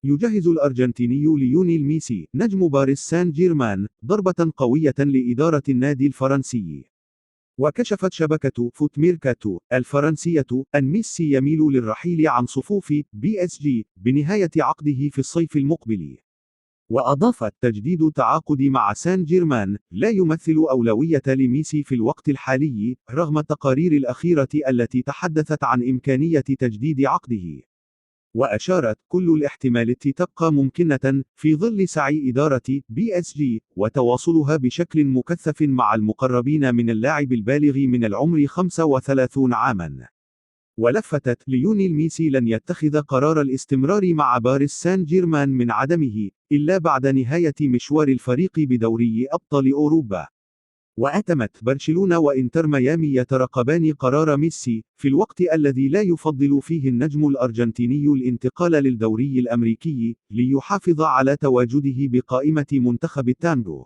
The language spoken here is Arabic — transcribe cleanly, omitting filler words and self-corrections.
يجهز الأرجنتيني ليونيل ميسي نجم باريس سان جيرمان ضربة قوية لإدارة النادي الفرنسي. وكشفت شبكة فوت ميركاتو الفرنسية أن ميسي يميل للرحيل عن صفوف PSG بنهاية عقده في الصيف المقبل. وأضافت: تجديد تعاقدي مع سان جيرمان لا يمثل أولوية لميسي في الوقت الحالي، رغم التقارير الأخيرة التي تحدثت عن إمكانية تجديد عقده. وأشارت: كل الاحتمالات تبقى ممكنة في ظل سعي إدارة PSG وتواصلها بشكل مكثف مع المقربين من اللاعب البالغ من العمر 35 عاما. ولفتت: ليونيل ميسي لن يتخذ قرار الاستمرار مع باريس سان جيرمان من عدمه إلا بعد نهاية مشوار الفريق بدوري أبطال أوروبا. وأتمت: برشلونة وإنتر ميامي يترقبان قرار ميسي في الوقت الذي لا يفضل فيه النجم الأرجنتيني الانتقال للدوري الأمريكي ليحافظ على تواجده بقائمة منتخب التانجو.